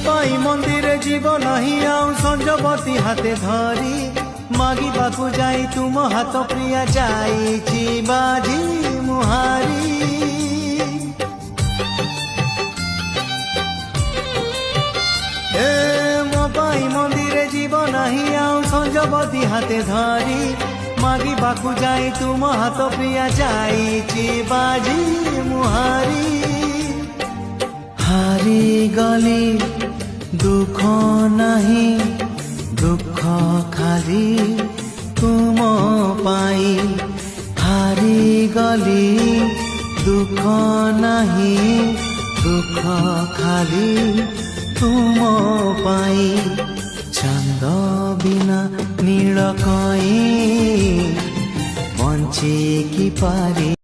পাই মন্দিরে জীব নাহি আউ সঞ্জবতী হাতে ধরি মাগিবাকু যাই তুম হাত প্রিয়া যাইছি বাজি মুহারি মো পাই মন্দিরে জীব নাহি আউ সঞ্জবতী হাতে ধরি মাগিবাকু যাই তুম হাত প্রিয়া যাইছি বাজি মুহারি হারি গলি দুঃখ নাহি দুঃখ খালি তুম পাই হারি গলি দুঃখ নাহি দুঃখ খালি তুম পাই চান্দ বিনা নীল কই বঞ্চি কি পারি।